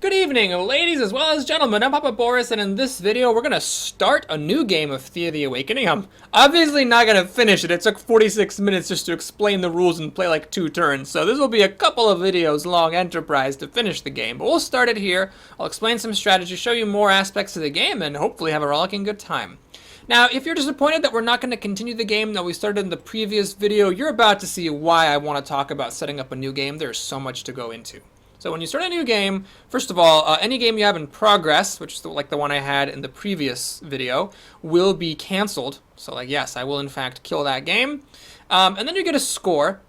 Good evening, ladies as well as gentlemen. I'm Papa Boris, and in this video, we're gonna start a new game of Thea the Awakening. I'm obviously not gonna finish it. It took 46 minutes just to explain the rules and play like 2 turns, so this will be a couple of videos long enterprise to finish the game. But we'll start it here. I'll explain some strategy, show you more aspects of the game, and hopefully have a rollicking good time. Now, if you're disappointed that we're not going to continue the game that we started in the previous video, you're about to see why I want to talk about setting up a new game. There's so much to go into. So when you start a new game, first of all, any game you have in progress, which is like the one I had in the previous video, will be canceled. So like, yes, I will in fact kill that game. And then you get a score.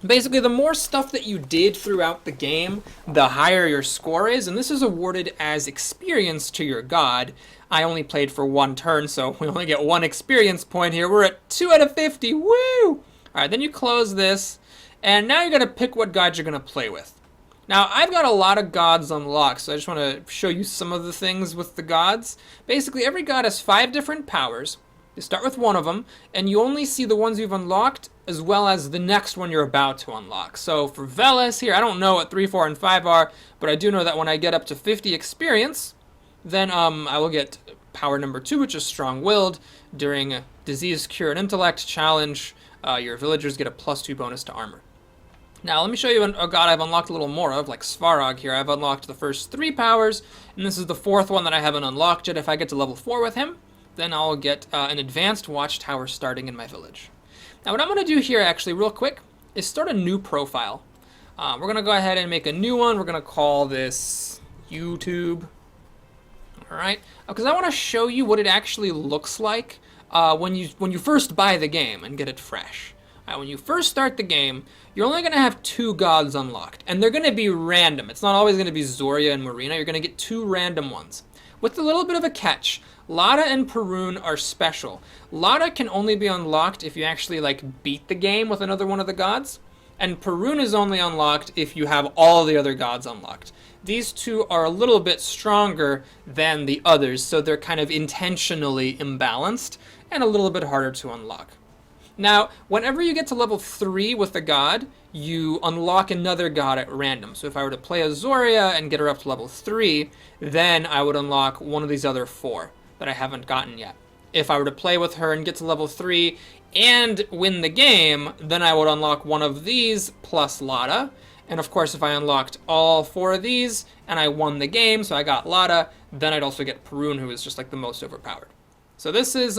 Basically, the more stuff that you did throughout the game, the higher your score is, and this is awarded as experience to your god. I only played for 1 turn, so we only get 1 experience point here. We're at 2 out of 50, woo! Alright, then you close this, and now you're going to pick what god you're going to play with. Now, I've got a lot of gods unlocked, so I just want to show you some of the things with the gods. Basically, every god has 5 different powers. You start with one of them, and you only see the ones you've unlocked, as well as the next one you're about to unlock. So for Veles here, I don't know what 3, 4, and 5 are, but I do know that when I get up to 50 experience, then I will get power number 2, which is Strong-Willed. During a Disease, Cure, and Intellect challenge, your villagers get a +2 bonus to armor. Now, let me show you a god I've unlocked a little more of, like Svarog here. I've unlocked the first 3 powers, and this is the 4th one that I haven't unlocked yet. If I get to level 4 with him, then I'll get an advanced watchtower starting in my village. Now, what I'm going to do here, actually, real quick, is start a new profile. We're going to go ahead and make a new one. We're going to call this YouTube. Alright, because I want to show you what it actually looks like when you first buy the game and get it fresh. When you first start the game, you're only going to have 2 gods unlocked, and they're going to be random. It's not always going to be Zoria and Marina. You're going to get 2 random ones. With a little bit of a catch, Lada and Perun are special. Lada can only be unlocked if you actually beat the game with another one of the gods, and Perun is only unlocked if you have all the other gods unlocked. These 2 are a little bit stronger than the others, so they're kind of intentionally imbalanced and a little bit harder to unlock. Now, whenever you get to level 3 with a god, you unlock another god at random. So if I were to play a Zoria and get her up to level 3, then I would unlock one of these other 4 that I haven't gotten yet. If I were to play with her and get to level 3 and win the game, then I would unlock one of these plus Lada. And of course, if I unlocked all 4 of these and I won the game, so I got Lada, then I'd also get Perun, who is just like the most overpowered. So this is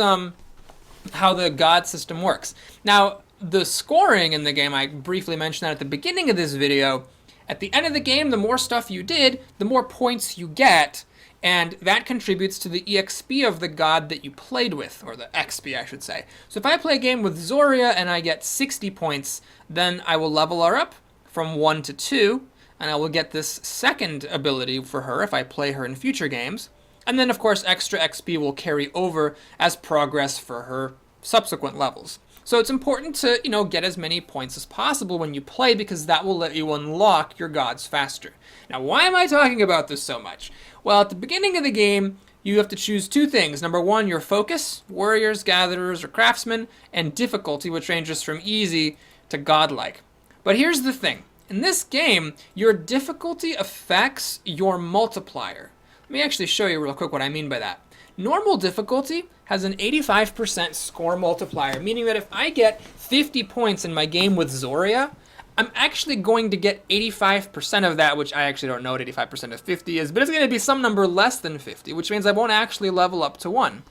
how the god system works. Now, the scoring in the game, I briefly mentioned that at the beginning of this video. At the end of the game, the more stuff you did, the more points you get, and that contributes to the EXP of the god that you played with, or the XP, I should say. So if I play a game with Zoria and I get 60 points, then I will level her up from 1 to 2, and I will get this second ability for her if I play her in future games. And then, of course, extra XP will carry over as progress for her subsequent levels. So it's important to, get as many points as possible when you play, because that will let you unlock your gods faster. Now, why am I talking about this so much? Well, at the beginning of the game, you have to choose 2 things. Number 1, your focus, warriors, gatherers, or craftsmen, and difficulty, which ranges from easy to godlike. But here's the thing. In this game, your difficulty affects your multiplier. Let me actually show you real quick what I mean by that. Normal difficulty has an 85% score multiplier, meaning that if I get 50 points in my game with Zoria, I'm actually going to get 85% of that, which I actually don't know what 85% of 50 is, but it's going to be some number less than 50, which means I won't actually level up to 1.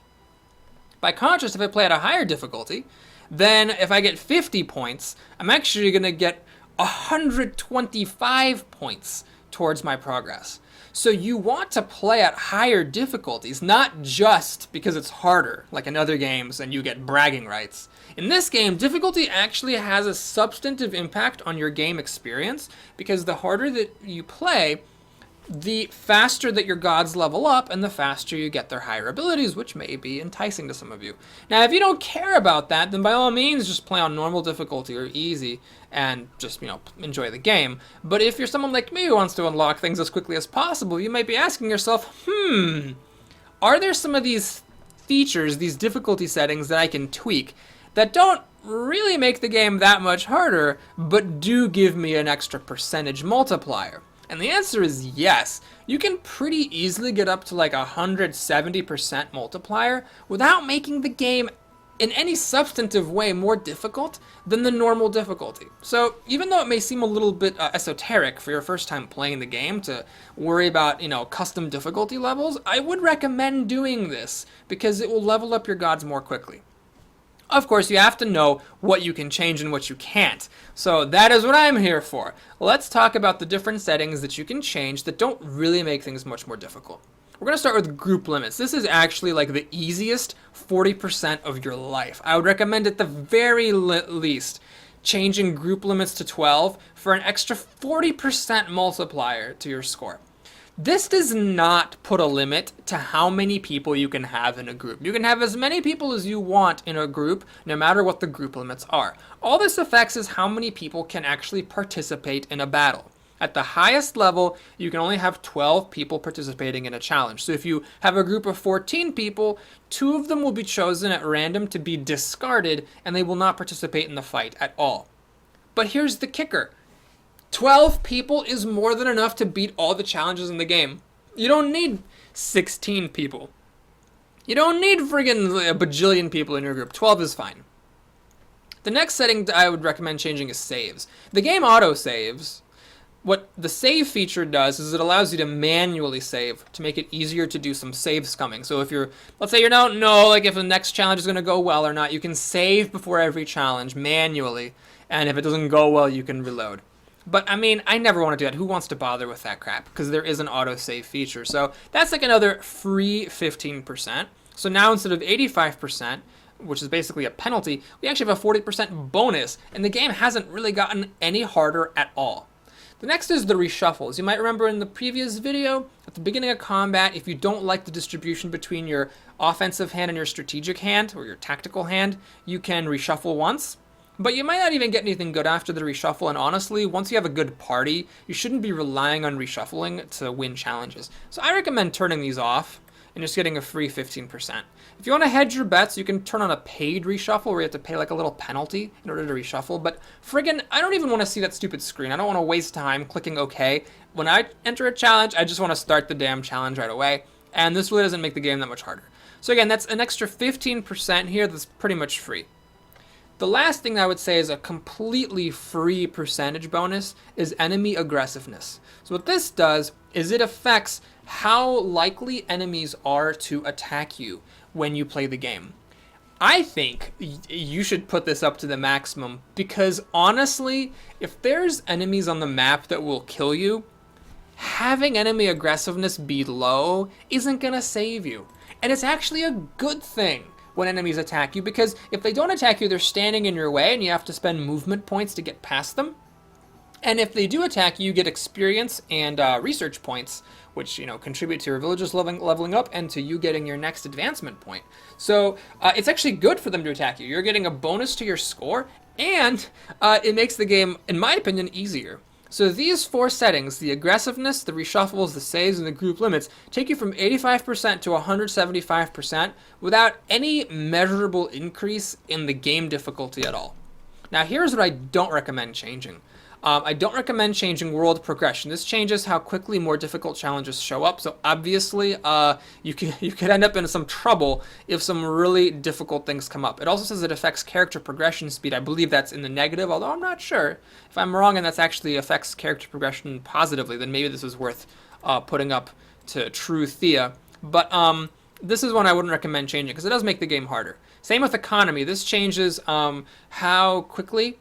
By contrast, if I play at a higher difficulty, then if I get 50 points, I'm actually going to get 125 points towards my progress. So you want to play at higher difficulties, not just because it's harder, like in other games and you get bragging rights. In this game, difficulty actually has a substantive impact on your game experience, because the harder that you play, the faster that your gods level up and the faster you get their higher abilities, which may be enticing to some of you. Now, if you don't care about that, then by all means just play on normal difficulty or easy and just, enjoy the game. But if you're someone like me who wants to unlock things as quickly as possible, you might be asking yourself, are there some of these features, these difficulty settings that I can tweak that don't really make the game that much harder, but do give me an extra percentage multiplier? And the answer is yes. You can pretty easily get up to like 170% multiplier without making the game in any substantive way more difficult than the normal difficulty. So even though it may seem a little bit esoteric for your first time playing the game to worry about, custom difficulty levels, I would recommend doing this because it will level up your gods more quickly. Of course, you have to know what you can change and what you can't. So that is what I'm here for. Let's talk about the different settings that you can change that don't really make things much more difficult. We're going to start with group limits. This is actually like the easiest 40% of your life. I would recommend at the very least changing group limits to 12 for an extra 40% multiplier to your score. This does not put a limit to how many people you can have in a group. You can have as many people as you want in a group, no matter what the group limits are. All this affects is how many people can actually participate in a battle. At the highest level, you can only have 12 people participating in a challenge. So if you have a group of 14 people, 2 of them will be chosen at random to be discarded, and they will not participate in the fight at all. But here's the kicker. 12 people is more than enough to beat all the challenges in the game. You don't need 16 people. You don't need friggin' a bajillion people in your group. 12 is fine. The next setting I would recommend changing is saves. The game auto-saves. What the save feature does is it allows you to manually save to make it easier to do some save scumming. So if let's say you don't know if the next challenge is going to go well or not, you can save before every challenge manually. And if it doesn't go well, you can reload. But, I never want to do that. Who wants to bother with that crap? Because there is an auto-save feature. So that's like another free 15%. So now instead of 85%, which is basically a penalty, we actually have a 40% bonus. And the game hasn't really gotten any harder at all. The next is the reshuffles. You might remember in the previous video, at the beginning of combat, if you don't like the distribution between your offensive hand and your strategic hand, or your tactical hand, you can reshuffle once. But you might not even get anything good after the reshuffle, and honestly, once you have a good party, you shouldn't be relying on reshuffling to win challenges. So I recommend turning these off and just getting a free 15%. If you want to hedge your bets, you can turn on a paid reshuffle where you have to pay like a little penalty in order to reshuffle, but friggin', I don't even want to see that stupid screen. I don't want to waste time clicking OK. When I enter a challenge, I just want to start the damn challenge right away, and this really doesn't make the game that much harder. So again, that's an extra 15% here that's pretty much free. The last thing I would say is a completely free percentage bonus is enemy aggressiveness. So what this does is it affects how likely enemies are to attack you when you play the game. I think you should put this up to the maximum because honestly, if there's enemies on the map that will kill you, having enemy aggressiveness be low isn't gonna save you. And it's actually a good thing when enemies attack you, because if they don't attack you, they're standing in your way and you have to spend movement points to get past them. And if they do attack you, you get experience and research points, which contribute to your villagers leveling up and to you getting your next advancement point. So it's actually good for them to attack you. You're getting a bonus to your score, and it makes the game, in my opinion, easier. So these 4 settings, the aggressiveness, the reshuffles, the saves, and the group limits, take you from 85% to 175% without any measurable increase in the game difficulty at all. Now here's what I don't recommend changing. I don't recommend changing world progression. This changes how quickly more difficult challenges show up. So obviously, you could end up in some trouble if some really difficult things come up. It also says it affects character progression speed. I believe that's in the negative, although I'm not sure. If I'm wrong and that's actually affects character progression positively, then maybe this is worth putting up to true Thea. But this is one I wouldn't recommend changing because it does make the game harder. Same with economy. This changes how quickly,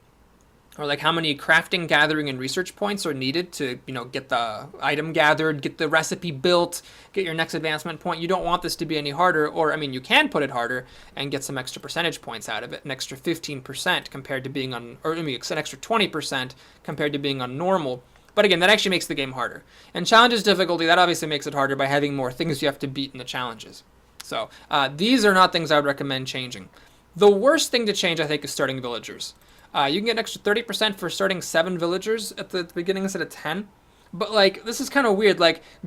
or like how many crafting, gathering, and research points are needed to, get the item gathered, get the recipe built, get your next advancement point. You don't want this to be any harder, or you can put it harder and get some extra percentage points out of it, an extra 15% compared to being on, or an extra 20% compared to being on normal. But again, that actually makes the game harder. And challenges difficulty, that obviously makes it harder by having more things you have to beat in the challenges. So these are not things I would recommend changing. The worst thing to change, I think, is starting villagers. You can get an extra 30% for starting 7 villagers at the beginning instead of 10. But this is kind of weird.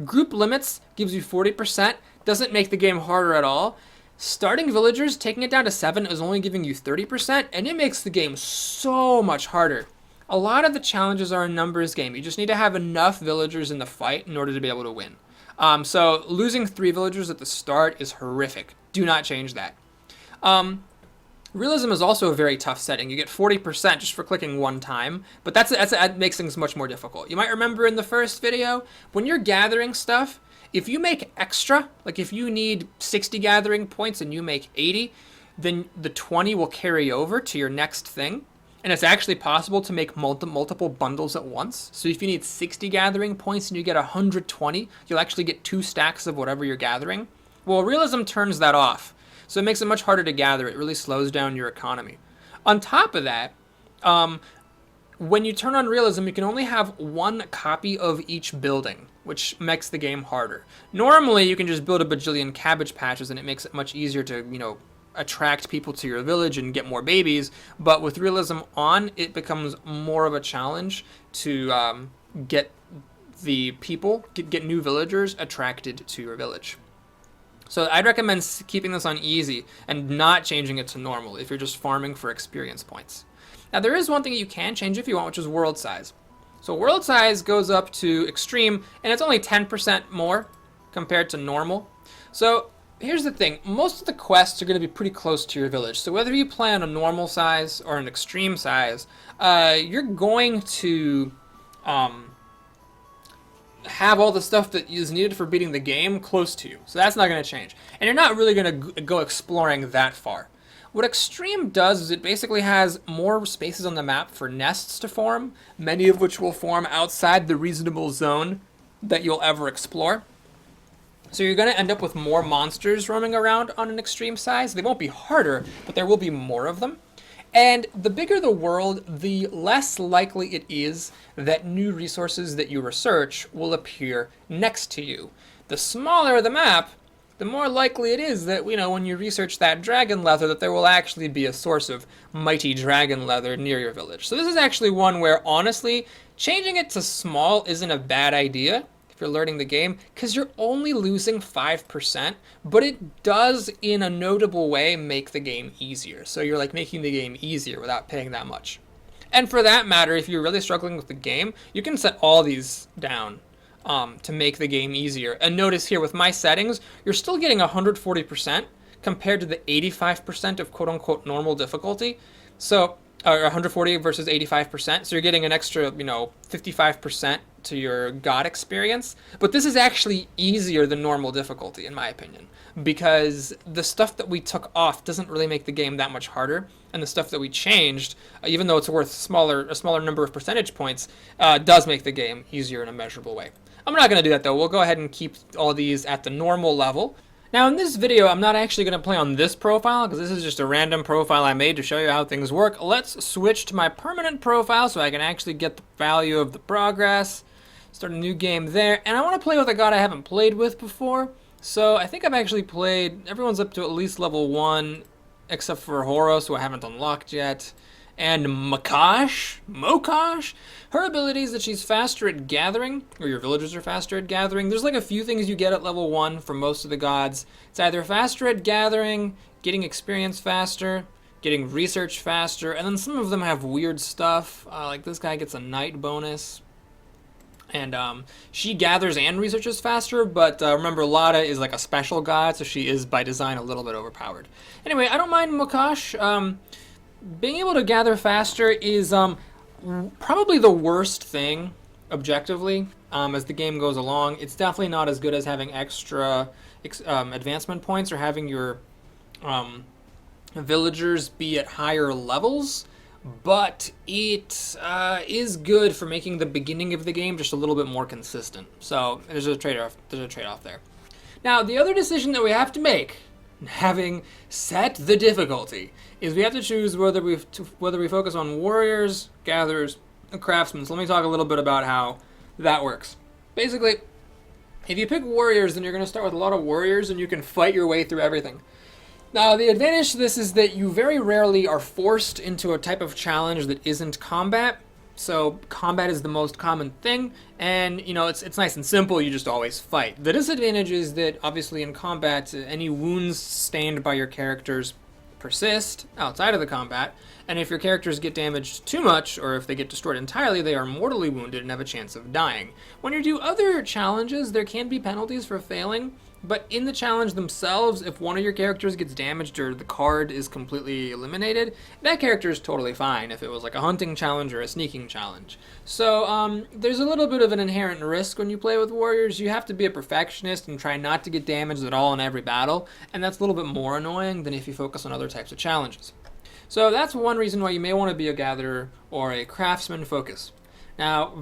Group limits gives you 40%, doesn't make the game harder at all. Starting villagers, taking it down to 7 is only giving you 30%, and it makes the game so much harder. A lot of the challenges are a numbers game. You just need to have enough villagers in the fight in order to be able to win. So losing 3 villagers at the start is horrific. Do not change that. Realism is also a very tough setting. You get 40% just for clicking one time, but that makes things much more difficult. You might remember in the first video, when you're gathering stuff, if you make extra, like if you need 60 gathering points and you make 80, then the 20 will carry over to your next thing. And it's actually possible to make multiple bundles at once. So if you need 60 gathering points and you get 120, you'll actually get 2 stacks of whatever you're gathering. Well, realism turns that off. So it makes it much harder to gather. It really slows down your economy. On top of that, when you turn on realism, you can only have 1 copy of each building, which makes the game harder. Normally, you can just build a bajillion cabbage patches, and it makes it much easier to, attract people to your village and get more babies. But with realism on, it becomes more of a challenge to get the people, get new villagers attracted to your village. So I'd recommend keeping this on easy and not changing it to normal if you're just farming for experience points. Now there is one thing you can change if you want, which is world size. So world size goes up to extreme, and it's only 10% more compared to normal. So here's the thing, most of the quests are going to be pretty close to your village. So whether you play on a normal size or an extreme size, you're going to have all the stuff that is needed for beating the game close to you. So that's not going to change. And you're not really going to go exploring that far. What Extreme does is it basically has more spaces on the map for nests to form, many of which will form outside the reasonable zone that you'll ever explore. So you're going to end up with more monsters roaming around on an extreme size. They won't be harder, but there will be more of them. And the bigger the world, the less likely it is that new resources that you research will appear next to you. The smaller the map, the more likely it is that, when you research that dragon leather, that there will actually be a source of mighty dragon leather near your village. So this is actually one where, honestly, changing it to small isn't a bad idea if you're learning the game, because you're only losing 5%, but it does, in a notable way, make the game easier. So you're making the game easier without paying that much. And for that matter, if you're really struggling with the game, you can set all these down to make the game easier. And notice here with my settings, you're still getting 140% compared to the 85% of quote-unquote normal difficulty. So, or 140 versus 85%. So you're getting an extra, 55% to your God experience. But this is actually easier than normal difficulty, in my opinion, because the stuff that we took off doesn't really make the game that much harder, and the stuff that we changed, even though it's worth a smaller number of percentage points, does make the game easier in a measurable way. I'm not going to do that though. We'll go ahead and keep all these at the normal level. Now in this video, I'm not actually going to play on this profile, because this is just a random profile I made to show you how things work. Let's switch to my permanent profile so I can actually get the value of the progress. Start a new game there. And I want to play with a god I haven't played with before. So I think I've actually played, everyone's up to at least level 1, except for Horos, who I haven't unlocked yet. And Mokash, her ability is that she's faster at gathering, or your villagers are faster at gathering. There's a few things you get at level 1 for most of the gods. It's either faster at gathering, getting experience faster, getting research faster, and then some of them have weird stuff, like this guy gets a night bonus. And she gathers and researches faster, but remember, Lada is a special god, so she is by design a little bit overpowered. Anyway, I don't mind Mokash. Being able to gather faster is probably the worst thing, objectively, as the game goes along. It's definitely not as good as having extra advancement points or having your villagers be at higher levels, but it is good for making the beginning of the game just a little bit more consistent. So there's a trade-off there. Now, the other decision that we have to make, having set the difficulty, is we have to choose whether we focus on warriors, gatherers, and craftsmen. So let me talk a little bit about how that works. Basically, if you pick warriors, then you're going to start with a lot of warriors, and you can fight your way through everything. Now, the advantage to this is that you very rarely are forced into a type of challenge that isn't combat. So combat is the most common thing, and it's nice and simple. You just always fight. The disadvantage is that obviously in combat, any wounds sustained by your characters persist outside of the combat, And if your characters get damaged too much, or if they get destroyed entirely, they are mortally wounded and have a chance of dying. When you do other challenges, there can be penalties for failing, but in the challenge themselves, if one of your characters gets damaged or the card is completely eliminated, that character is totally fine if it was like a hunting challenge or a sneaking challenge. So there's a little bit of an inherent risk when you play with warriors. You have to be a perfectionist and try not to get damaged at all in every battle, and that's a little bit more annoying than if you focus on other types of challenges. So that's one reason why you may want to be a gatherer or a craftsman focus. Now,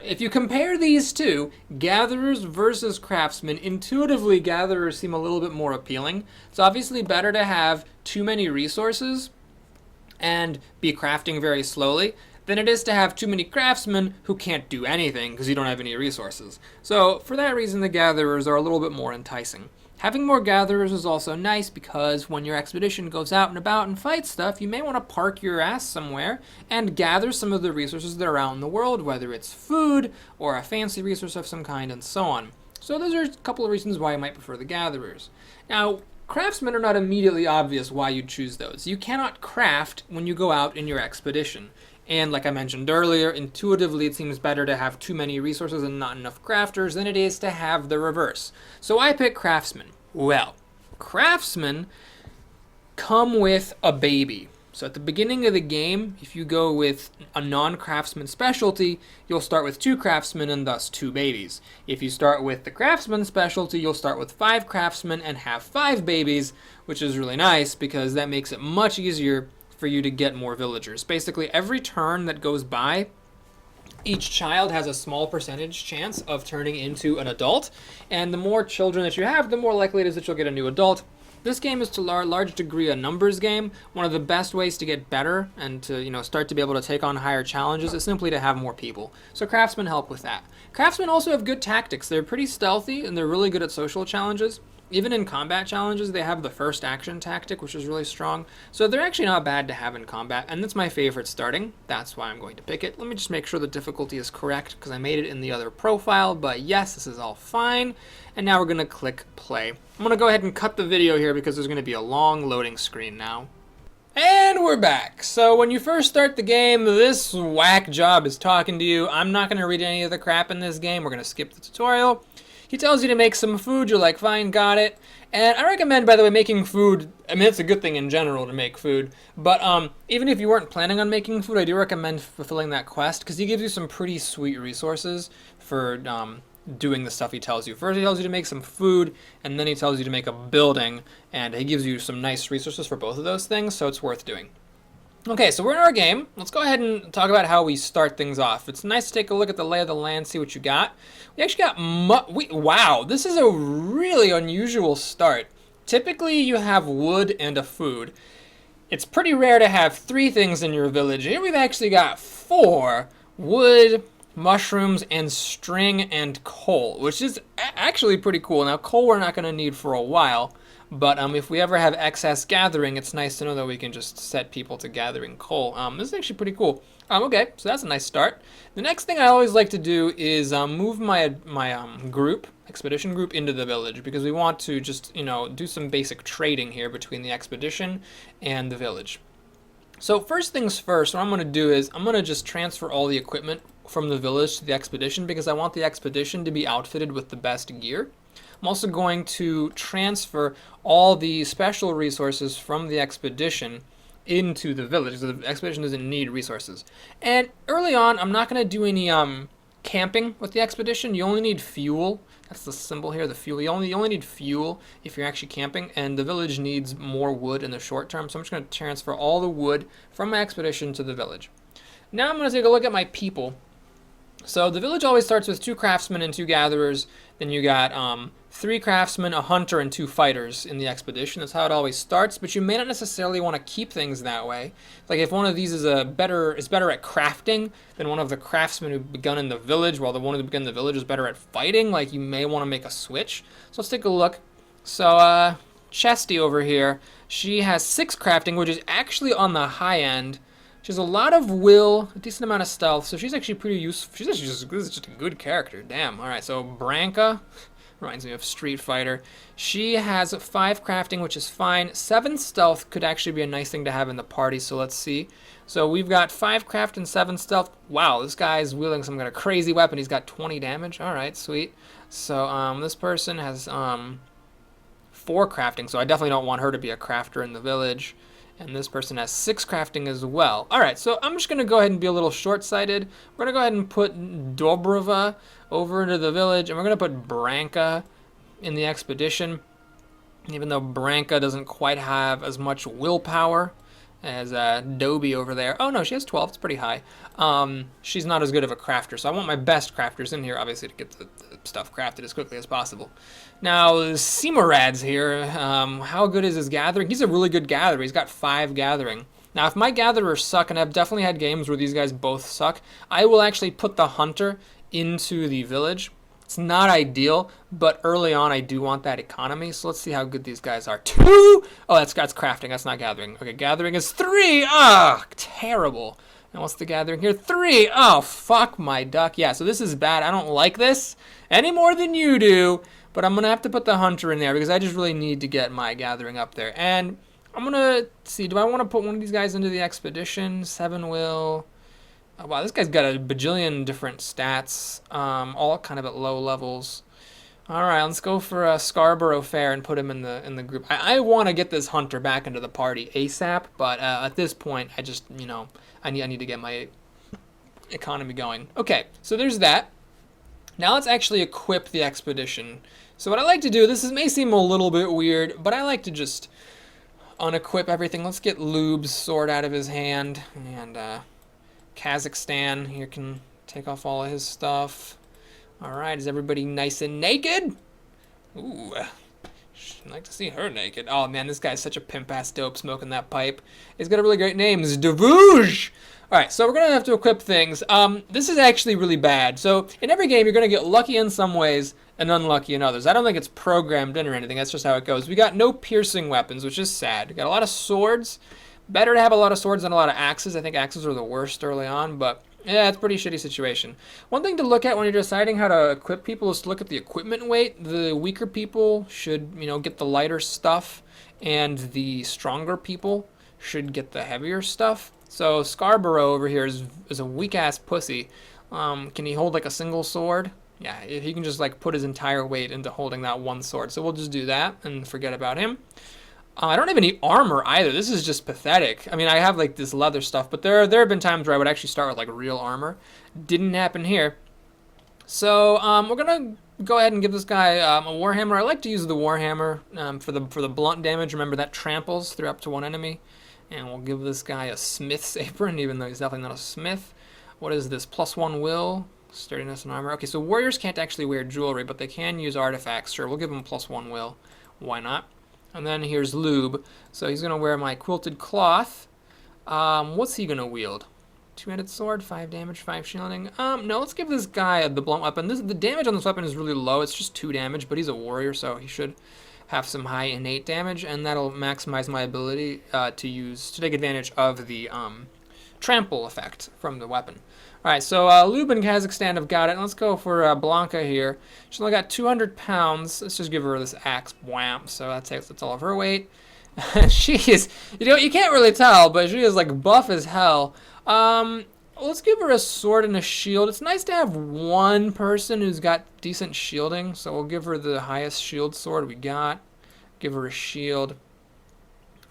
if you compare these two, gatherers versus craftsmen, intuitively gatherers seem a little bit more appealing. It's obviously better to have too many resources and be crafting very slowly than it is to have too many craftsmen who can't do anything because you don't have any resources. So for that reason, the gatherers are a little bit more enticing. Having more gatherers is also nice because when your expedition goes out and about and fights stuff, you may want to park your ass somewhere and gather some of the resources that are out in the world, whether it's food or a fancy resource of some kind and so on. So those are a couple of reasons why you might prefer the gatherers. Now, craftsmen are not immediately obvious why you choose those. You cannot craft when you go out in your expedition. And like I mentioned earlier, intuitively it seems better to have too many resources and not enough crafters than it is to have the reverse. So I pick craftsmen. Well, craftsmen come with a baby. So at the beginning of the game, if you go with a non-craftsman specialty, you'll start with 2 craftsmen and thus 2 babies. If you start with the craftsman specialty, you'll start with 5 craftsmen and have 5 babies, which is really nice because that makes it much easier for you to get more villagers. Basically, every turn that goes by, each child has a small percentage chance of turning into an adult, and the more children that you have, the more likely it is that you'll get a new adult. This game is to a large degree a numbers game. One of the best ways to get better and to start to be able to take on higher challenges is simply to have more people. So craftsmen help with that. Craftsmen also have good tactics. They're pretty stealthy and they're really good at social challenges. Even in combat challenges, they have the first action tactic, which is really strong. So they're actually not bad to have in combat, and that's my favorite starting. That's why I'm going to pick it. Let me just make sure the difficulty is correct, because I made it in the other profile, but yes, this is all fine. And now we're going to click play. I'm going to go ahead and cut the video here, because there's going to be a long loading screen now. And we're back. So when you first start the game, this whack job is talking to you. I'm not going to read any of the crap in this game. We're going to skip the tutorial. He tells you to make some food, you're like, fine, got it. And I recommend, by the way, making food. I mean, it's a good thing in general to make food. But even if you weren't planning on making food, I do recommend fulfilling that quest, because he gives you some pretty sweet resources for doing the stuff he tells you. First, he tells you to make some food, and then he tells you to make a building, and he gives you some nice resources for both of those things, so it's worth doing. Okay, so we're in our game. Let's go ahead and talk about how we start things off. It's nice to take a look at the lay of the land, see what you got. We actually got wow, this is a really unusual start. Typically, you have wood and a food. It's pretty rare to have 3 things in your village. Here we've actually got 4: wood, mushrooms, and string and coal, which is actually pretty cool. Now, coal we're not going to need for a while. But if we ever have excess gathering, it's nice to know that we can just set people to gathering coal. This is actually pretty cool. Okay, so that's a nice start. The next thing I always like to do is move my expedition group into the village, because we want to just, do some basic trading here between the expedition and the village. So first things first, what I'm going to do is I'm going to just transfer all the equipment from the village to the expedition, because I want the expedition to be outfitted with the best gear. I'm also going to transfer all the special resources from the expedition into the village, so the expedition doesn't need resources. And early on, I'm not going to do any camping with the expedition. You only need fuel. That's the symbol here, the fuel. You only need fuel if you're actually camping, and the village needs more wood in the short term, so I'm just going to transfer all the wood from my expedition to the village. Now I'm going to take a look at my people. So the village always starts with 2 craftsmen and 2 gatherers. Then you got 3 craftsmen, a hunter, and 2 fighters in the expedition. That's how it always starts, but you may not necessarily want to keep things that way. Like if one of these is better at crafting than one of the craftsmen who begun in the village, while the one who begun in the village is better at fighting, like you may want to make a switch. So let's take a look. So Chesty over here, she has 6 crafting, which is actually on the high end. She has a lot of will, a decent amount of stealth, so she's actually pretty useful. This is just a good character. Damn. All right, so Branka, Reminds me of Street Fighter. She has 5 crafting, which is fine. 7 stealth could actually be a nice thing to have in the party, so let's see. So we've got 5 craft and 7 stealth. Wow, this guy's wielding some kind of crazy weapon. He's got 20 damage. All right, sweet. So this person has 4 crafting, so I definitely don't want her to be a crafter in the village. And this person has 6 crafting as well. All right, so I'm just going to go ahead and be a little short-sighted. We're going to go ahead and put Dobrova over into the village, and we're going to put Branka in the expedition, even though Branka doesn't quite have as much willpower as Dobie over there. Oh, no, she has 12. It's pretty high. She's not as good of a crafter, so I want my best crafters in here, obviously, to get the stuff crafted as quickly as possible. Now, Seamorad's here. How good is his gathering? He's a really good gatherer. He's got 5 gathering. Now, if my gatherers suck, and I've definitely had games where these guys both suck, I will actually put the hunter into the village. It's not ideal, but early on I do want that economy, so let's see how good these guys are. 2! Oh, that's crafting. That's not gathering. Okay, gathering is 3! Ah, terrible. And what's the gathering here? 3! Oh, fuck my duck. Yeah, so this is bad. I don't like this any more than you do, but I'm going to have to put the hunter in there because I just really need to get my gathering up there. And I'm going to see, do I want to put one of these guys into the expedition? 7 will. Oh, wow, this guy's got a bajillion different stats, all kind of at low levels. All right, let's go for a Scarborough Fair and put him in the group. I want to get this hunter back into the party ASAP, but at this point, I just, I need to get my economy going. Okay, so there's that. Now let's actually equip the expedition. So what I like to do, may seem a little bit weird, but I like to just unequip everything. Let's get Lube's sword out of his hand, and Kazakhstan here can take off all of his stuff. All right, is everybody nice and naked? Ooh, I'd like to see her naked. Oh man, this guy's such a pimp-ass dope smoking that pipe. He's got a really great name. It's Devuge. All right, so we're going to have to equip things. This is actually really bad. So in every game, you're going to get lucky in some ways and unlucky in others. I don't think it's programmed in or anything. That's just how it goes. We got no piercing weapons, which is sad. We got a lot of swords. Better to have a lot of swords than a lot of axes. I think axes are the worst early on, but yeah, it's a pretty shitty situation. One thing to look at when you're deciding how to equip people is to look at the equipment weight. The weaker people should, get the lighter stuff, and the stronger people should get the heavier stuff. So Scarborough over here is a weak-ass pussy. Can he hold like a single sword? Yeah, if he can just like put his entire weight into holding that one sword. So we'll just do that and forget about him. I don't have any armor either. This is just pathetic. I mean, I have like this leather stuff, but there have been times where I would actually start with like real armor. Didn't happen here. So we're gonna go ahead and give this guy a warhammer. I like to use the warhammer for the blunt damage. Remember that tramples through up to one enemy. And we'll give this guy a smith's apron, even though he's definitely not a smith. What is this? +1 will, sturdiness and armor. Okay, so warriors can't actually wear jewelry, but they can use artifacts. Sure, we'll give him +1 will. Why not? And then here's Lube. So he's going to wear my quilted cloth. What's he going to wield? 2-handed sword, 5 damage, 5 shielding. No, let's give this guy the blunt weapon. The damage on this weapon is really low. It's just 2 damage, but he's a warrior, so he should have some high innate damage, and that'll maximize my ability to take advantage of the trample effect from the weapon. All right, so Lube and Kazakhstan have got it. Let's go for Blanca here. She's only got 200 pounds. Let's just give her this axe. Wham! So that's all of her weight. She is, you can't really tell, but she is like buff as hell. Let's give her a sword and a shield. It's nice to have one person who's got decent shielding, so we'll give her the highest shield sword we got. Give her a shield.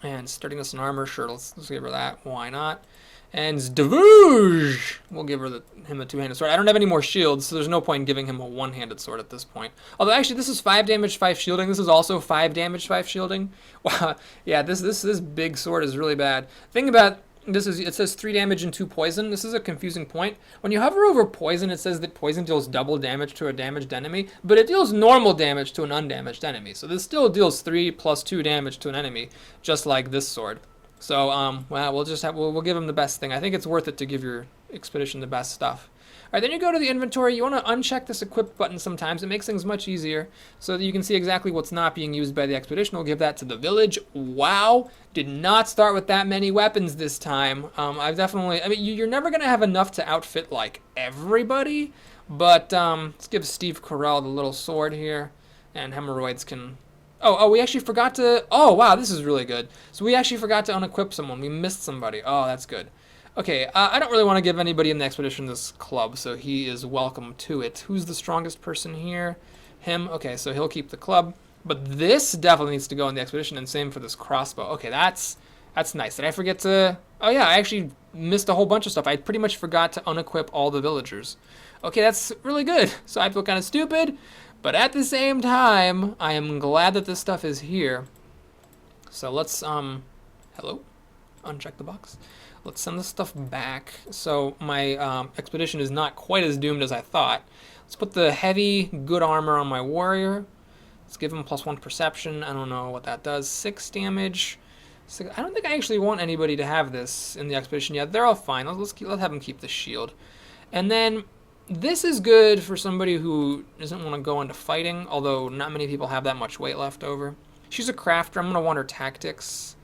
And sturdiness and armor, sure, let's give her that. Why not? And Devuge! We'll give her him a 2-handed sword. I don't have any more shields, so there's no point in giving him a 1-handed sword at this point. Although, actually, this is 5 damage, 5 shielding. This is also 5 damage, 5 shielding. Wow, yeah, this big sword is really bad. Thing about this is, it says 3 damage and 2 poison. This is a confusing point. When you hover over poison, it says that poison deals double damage to a damaged enemy, but it deals normal damage to an undamaged enemy. So this still deals 3 plus 2 damage to an enemy, just like this sword. So, well, we'll give him the best thing. I think it's worth it to give your expedition the best stuff. All right, then you go to the inventory. You want to uncheck this equip button sometimes. It makes things much easier so that you can see exactly what's not being used by the expedition. We'll give that to the village. Wow, did not start with that many weapons this time. You're never going to have enough to outfit, like, everybody. But let's give Steve Carell the little sword here. And hemorrhoids can... Oh, we actually forgot to... Oh, wow, this is really good. So we actually forgot to unequip someone. We missed somebody. Oh, that's good. Okay, I don't really want to give anybody in the expedition this club, so he is welcome to it. Who's the strongest person here? Him. Okay, so he'll keep the club. But this definitely needs to go in the expedition, and same for this crossbow. Okay, that's nice. Did I forget to... Oh, yeah, I actually missed a whole bunch of stuff. I pretty much forgot to unequip all the villagers. Okay, that's really good. So I feel kind of stupid, but at the same time, I am glad that this stuff is here. So let's, hello? Uncheck the box. Let's send this stuff back. So my expedition is not quite as doomed as I thought. Let's put the heavy, good armor on my warrior. Let's give him +1 perception. I don't know what that does. 6 damage. I don't think I actually want anybody to have this in the expedition yet. They're all fine. Let's have them keep the shield. And then this is good for somebody who doesn't want to go into fighting, although not many people have that much weight left over. She's a crafter. I'm going to want her tactics.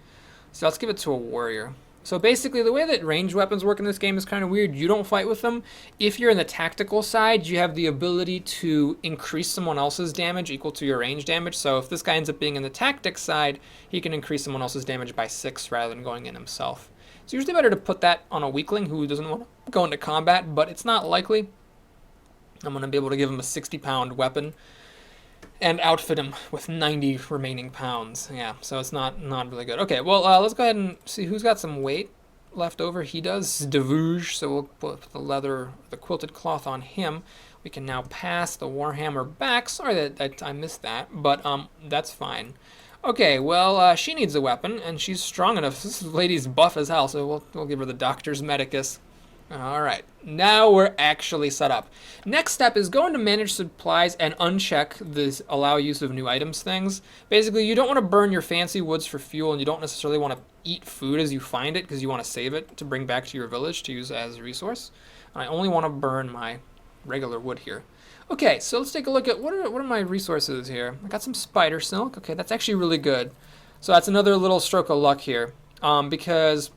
So let's give it to a warrior. So basically, the way that ranged weapons work in this game is kind of weird. You don't fight with them. If you're in the tactical side, you have the ability to increase someone else's damage equal to your range damage. So if this guy ends up being in the tactics side, he can increase someone else's damage by 6 rather than going in himself. It's usually better to put that on a weakling who doesn't want to go into combat, but it's not likely. I'm going to be able to give him a 60-pound weapon and outfit him with 90 remaining pounds. Yeah, so it's not really good. Okay, well, let's go ahead and see who's got some weight left over. He does. Devuge, so we'll put the quilted cloth on him. We can now pass the warhammer back. Sorry that I missed that, but that's fine. Okay, well, she needs a weapon, and she's strong enough. This lady's buff as hell, so we'll give her the Doctor's Medicus. Alright, now we're actually set up. Next step is going to manage supplies and uncheck this allow use of new items things. Basically, you don't want to burn your fancy woods for fuel, and you don't necessarily want to eat food as you find it because you want to save it to bring back to your village to use as a resource. And I only want to burn my regular wood here. Okay, so let's take a look at what are my resources here. I got some spider silk. Okay, that's actually really good. So that's another little stroke of luck here, because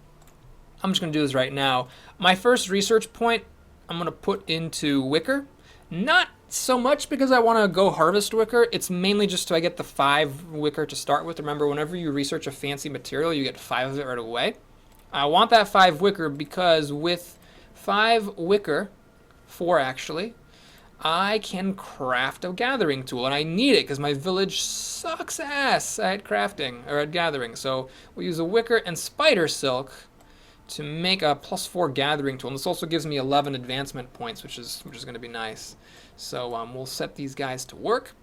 I'm just going to do this right now. My first research point I'm going to put into wicker. Not so much because I want to go harvest wicker. It's mainly just so I get the 5 wicker to start with. Remember, whenever you research a fancy material, you get 5 of it right away. I want that 5 wicker because with 5 wicker, 4 actually, I can craft a gathering tool. And I need it because my village sucks ass at crafting, or at gathering. So we'll use a wicker and spider silk to make a +4 gathering tool. And this also gives me 11 advancement points, which is going to be nice. So we'll set these guys to work.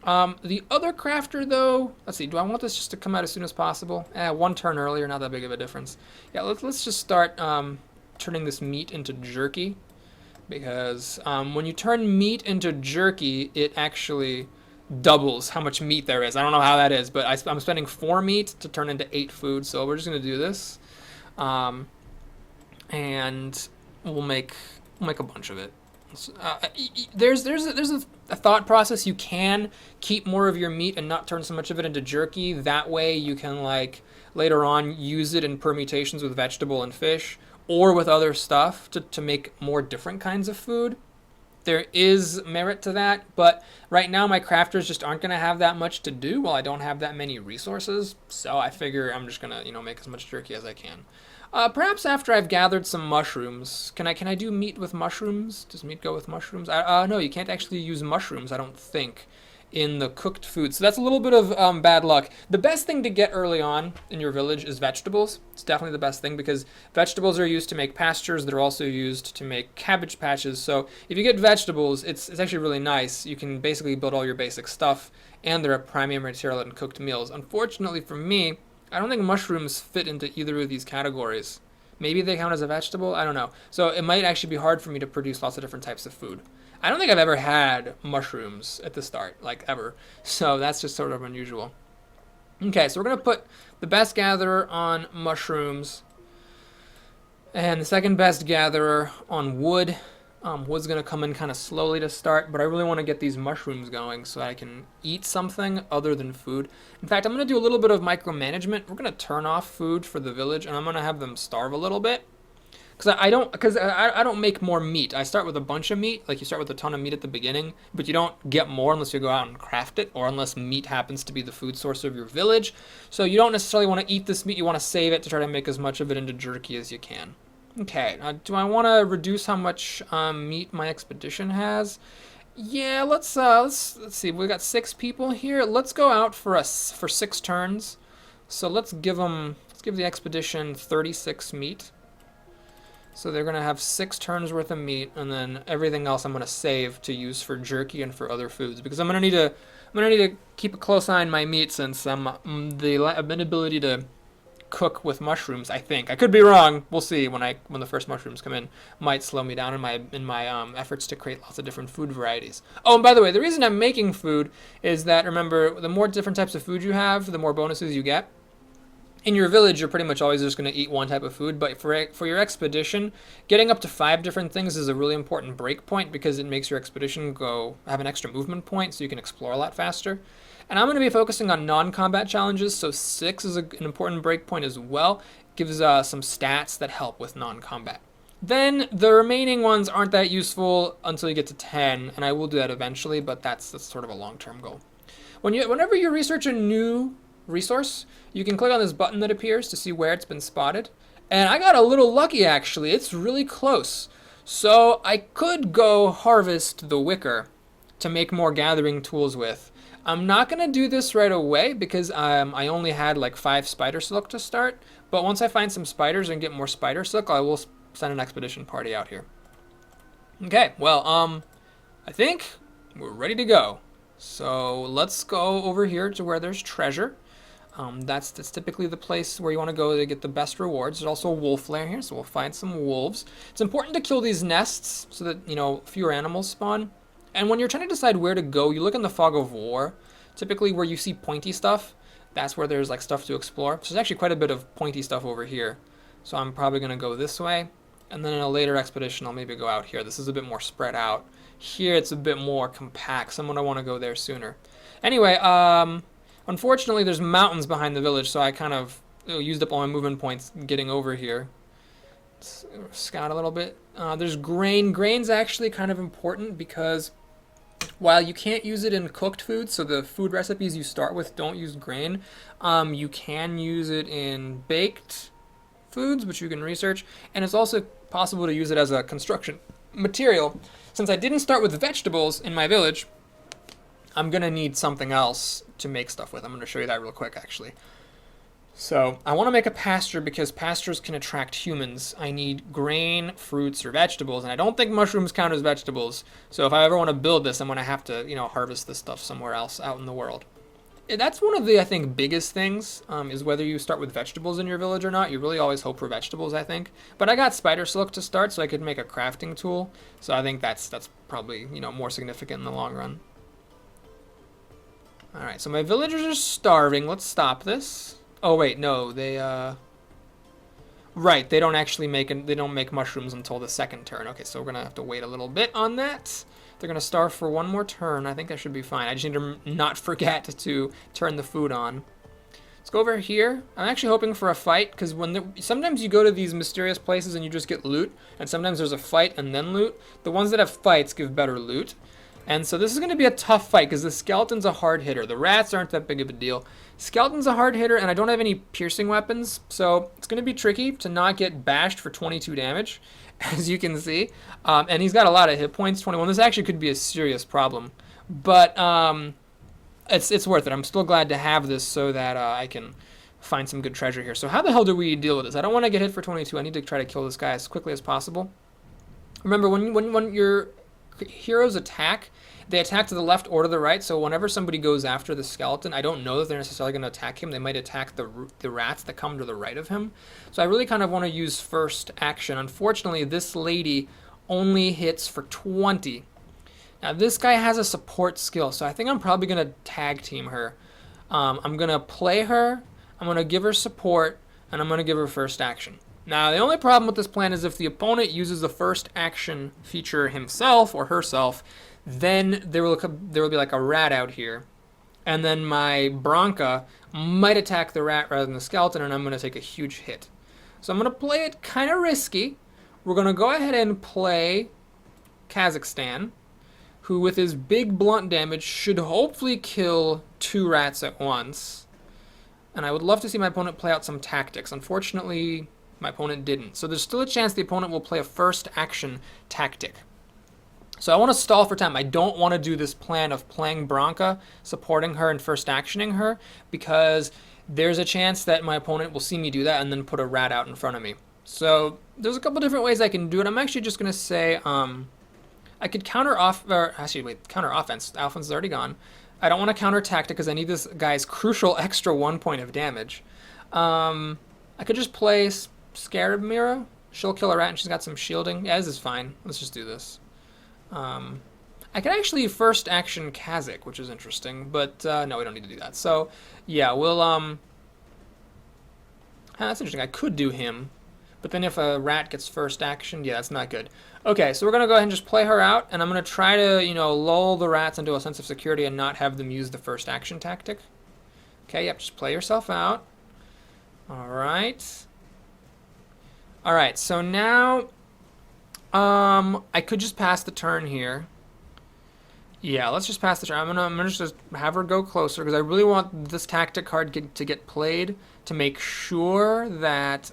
The other crafter, though, let's see, do I want this just to come out as soon as possible? 1 turn earlier, not that big of a difference. Yeah, let's just start turning this meat into jerky, because when you turn meat into jerky, it actually doubles how much meat there is. I don't know how that is, but I'm spending 4 meat to turn into 8 food, so we're just going to do this. And we'll make a bunch of it. There's a thought process. You can keep more of your meat and not turn so much of it into jerky. That way you can, like, later on use it in permutations with vegetable and fish or with other stuff to make more different kinds of food. There is merit to that, but right now my crafters just aren't going to have that much to do while I don't have that many resources, so I figure I'm just going to, make as much jerky as I can. Perhaps after I've gathered some mushrooms, can I do meat with mushrooms? Does meat go with mushrooms? No, you can't actually use mushrooms, I don't think, in the cooked food. So that's a little bit of bad luck. The best thing to get early on in your village is vegetables. It's definitely the best thing because vegetables are used to make pastures. They're also used to make cabbage patches. So if you get vegetables, it's actually really nice. You can basically build all your basic stuff, and they're a primary material in cooked meals. Unfortunately for me, I don't think mushrooms fit into either of these categories. Maybe they count as a vegetable? I don't know. So it might actually be hard for me to produce lots of different types of food. I don't think I've ever had mushrooms at the start, like ever. So that's just sort of unusual. Okay, so we're going to put the best gatherer on mushrooms and the second best gatherer on wood. Wood's going to come in kind of slowly to start, but I really want to get these mushrooms going so I can eat something other than food. In fact, I'm going to do a little bit of micromanagement. We're going to turn off food for the village, and I'm going to have them starve a little bit. I don't make more meat. I start with a bunch of meat, like you start with a ton of meat at the beginning, but you don't get more unless you go out and craft it, or unless meat happens to be the food source of your village. So you don't necessarily want to eat this meat, you want to save it to try to make as much of it into jerky as you can. Okay, do I want to reduce how much meat my expedition has? Yeah, let's see. We got 6 people here. Let's go out for 6 turns. So let's give the expedition 36 meat. So they're going to have 6 turns worth of meat, and then everything else I'm going to save to use for jerky and for other foods, because I'm going to need to keep a close eye on my meat, since the inability to cook with mushrooms, I think. I could be wrong. We'll see when the first mushrooms come in. Might slow me down in my efforts to create lots of different food varieties. Oh, and by the way, the reason I'm making food is that, remember, the more different types of food you have, the more bonuses you get. In your village, you're pretty much always just going to eat one type of food, but for your expedition, getting up to 5 different things is a really important break point, because it makes your expedition have an extra movement point, so you can explore a lot faster. And I'm going to be focusing on non-combat challenges, so 6 is an important break point as well. It gives some stats that help with non-combat. Then the remaining ones aren't that useful until you get to 10, and I will do that eventually, but that's sort of a long-term goal. Whenever you research a new resource, you can click on this button that appears to see where it's been spotted. And I got a little lucky, actually. It's really close. So I could go harvest the wicker to make more gathering tools with. I'm not going to do this right away, because I only had like 5 spider silk to start. But once I find some spiders and get more spider silk, I will send an expedition party out here. Okay, well, I think we're ready to go. So let's go over here to where there's treasure. That's typically the place where you want to go to get the best rewards. There's also a wolf lair here, so we'll find some wolves. It's important to kill these nests so that, fewer animals spawn. And when you're trying to decide where to go, you look in the fog of war. Typically where you see pointy stuff, that's where there's like stuff to explore. So there's actually quite a bit of pointy stuff over here. So I'm probably going to go this way. And then in a later expedition, I'll maybe go out here. This is a bit more spread out. Here it's a bit more compact. Someone I want to go there sooner. Anyway, unfortunately, there's mountains behind the village, so I kind of used up all my movement points getting over here. Let's scout a little bit. There's grain. Grain's actually kind of important, because while you can't use it in cooked foods, so the food recipes you start with don't use grain, you can use it in baked foods, which you can research, and it's also possible to use it as a construction material. Since I didn't start with vegetables in my village, I'm going to need something else to make stuff with. I'm going to show you that real quick, actually. So I want to make a pasture, because pastures can attract humans. I need grain, fruits, or vegetables, and I don't think mushrooms count as vegetables. So if I ever want to build this, I'm going to have to, harvest this stuff somewhere else out in the world. That's one of the, I think, biggest things, is whether you start with vegetables in your village or not. You really always hope for vegetables, I think. But I got spider silk to start, so I could make a crafting tool. So I think that's probably, more significant in the long run. Alright, so my villagers are starving. Let's stop this. Oh, wait, no, they, Right, they don't actually make mushrooms until the second turn. Okay, so we're gonna have to wait a little bit on that. They're gonna starve for one more turn. I think that should be fine. I just need to not forget to turn the food on. Let's go over here. I'm actually hoping for a fight, because sometimes you go to these mysterious places and you just get loot, and sometimes there's a fight and then loot. The ones that have fights give better loot. And so this is going to be a tough fight, because the skeleton's a hard hitter. The rats aren't that big of a deal. Skeleton's a hard hitter, and I don't have any piercing weapons, so it's going to be tricky to not get bashed for 22 damage, as you can see. And he's got a lot of hit points, 21. This actually could be a serious problem, but it's worth it. I'm still glad to have this so that I can find some good treasure here. So how the hell do we deal with this? I don't want to get hit for 22. I need to try to kill this guy as quickly as possible. Remember, when your heroes attack, they attack to the left or to the right, so whenever somebody goes after the skeleton, I don't know that they're necessarily going to attack him. They might attack the rats that come to the right of him. So I really kind of want to use first action. Unfortunately, this lady only hits for 20. Now, this guy has a support skill, so I think I'm probably going to tag team her. I'm going to play her, I'm going to give her support, and I'm going to give her first action. Now, the only problem with this plan is if the opponent uses the first action feature himself or herself, then there will be like a rat out here. And then my Bronca might attack the rat rather than the skeleton, and I'm going to take a huge hit. So I'm going to play it kind of risky, we're going to go ahead and play Kazakhstan, who with his big blunt damage should hopefully kill 2 rats at once. And I would love to see my opponent play out some tactics. Unfortunately, my opponent didn't. So there's still a chance the opponent will play a first action tactic. So I want to stall for time. I don't want to do this plan of playing Bronca, supporting her and first actioning her, because there's a chance that my opponent will see me do that and then put a rat out in front of me. So there's a couple different ways I can do it. I'm actually just going to say I could counter off, or actually wait, counter offense. Offense is already gone. I don't want to counter tactic because I need this guy's crucial extra 1 point of damage. I could just play Scarab Mira. She'll kill a rat and she's got some shielding. Yeah, this is fine. Let's just do this. I could actually first action Kazakh, which is interesting, but no, we don't need to do that. So yeah, we'll that's interesting. I could do him, but then if a rat gets first action, yeah, that's not good. Okay, so we're gonna go ahead and just play her out, and I'm gonna try to, you know, lull the rats into a sense of security and not have them use the first action tactic. Okay, yep, just play yourself out. All right. All right, so now I could just pass the turn here. Yeah, let's just pass the turn. I'm gonna just have her go closer because I really want this tactic card to get played to make sure that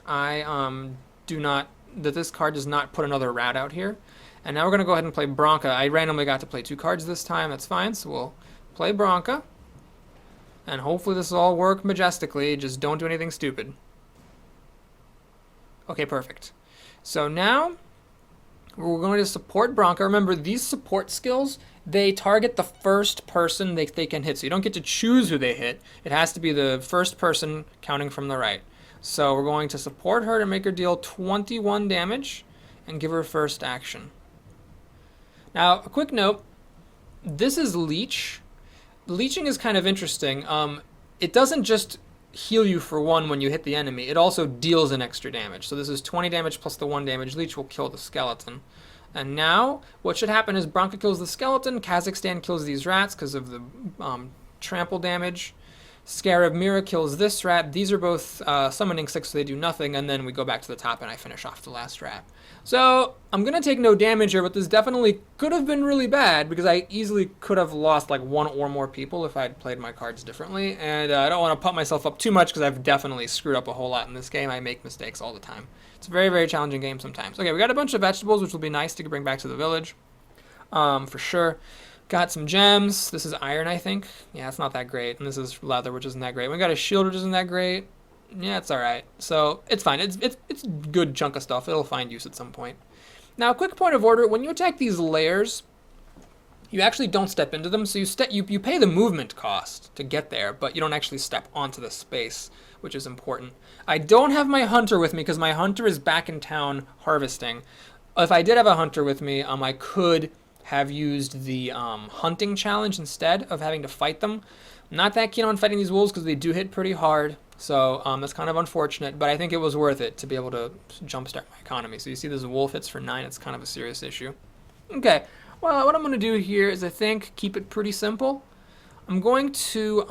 that this card does not put another rat out here. And now we're gonna go ahead and play Bronca. I randomly got to play 2 cards this time. That's fine. So we'll play Bronca, and hopefully this will all work majestically. Just don't do anything stupid. Okay, perfect. So now we're going to support Bronca. Remember, these support skills, they target the first person they can hit. So you don't get to choose who they hit. It has to be the first person counting from the right. So we're going to support her to make her deal 21 damage and give her first action. Now, a quick note. This is Leech. Leeching is kind of interesting. It doesn't just heal you for 1 when you hit the enemy. It also deals an extra damage. So this is 20 damage plus the 1 damage. Leech will kill the skeleton. And now what should happen is Bronca kills the skeleton, Kazakhstan kills these rats because of the trample damage. Scarab Mira kills this rat. These are both summoning 6, so they do nothing, and then we go back to the top and I finish off the last rat. So I'm going to take no damage here, but this definitely could have been really bad because I easily could have lost like 1 or more people if I had played my cards differently. And I don't want to pump myself up too much because I've definitely screwed up a whole lot in this game. I make mistakes all the time. It's a very, very challenging game sometimes. Okay, we got a bunch of vegetables, which will be nice to bring back to the village for sure. Got some gems. This is iron, I think. Yeah, it's not that great. And this is leather, which isn't that great. We got a shield, which isn't that great. Yeah, it's all right. So it's fine. It's a good chunk of stuff. It'll find use at some point. Now, a quick point of order. When you attack these layers, you actually don't step into them. So you pay the movement cost to get there, but you don't actually step onto the space, which is important. I don't have my hunter with me because my hunter is back in town harvesting. If I did have a hunter with me, I could have used the hunting challenge instead of having to fight them. I'm not that keen on fighting these wolves because they do hit pretty hard, so that's kind of unfortunate, but I think it was worth it to be able to jumpstart my economy. So you see this wolf hits for 9, it's kind of a serious issue. Okay, well, what I'm going to do here is I think keep it pretty simple. I'm going to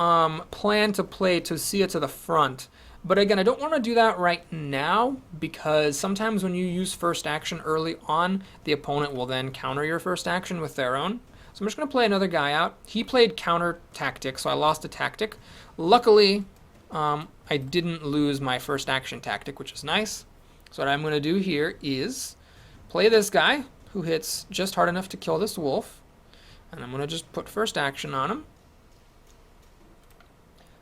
plan to play Thea to the front. But again, I don't want to do that right now because sometimes when you use first action early on, the opponent will then counter your first action with their own. So I'm just going to play another guy out. He played counter tactic, so I lost a tactic. Luckily, I didn't lose my first action tactic, which is nice. So what I'm going to do here is play this guy who hits just hard enough to kill this wolf. And I'm going to just put first action on him.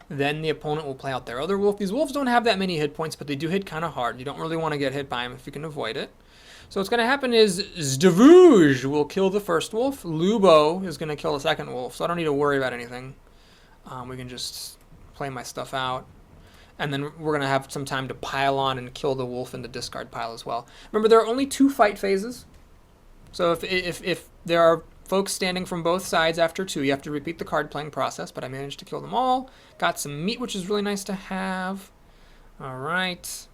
Then the opponent will play out their other wolf. These wolves don't have that many hit points, but they do hit kind of hard. You don't really want to get hit by them if you can avoid it. So what's going to happen is Zdavuj will kill the first wolf. Lubo is going to kill the second wolf, so I don't need to worry about anything. We can just play my stuff out. And then we're going to have some time to pile on and kill the wolf in the discard pile as well. Remember, there are only 2 fight phases. So if there are folks standing from both sides after 2, you have to repeat the card playing process, but I managed to kill them all. Got some meat, which is really nice to have. All right.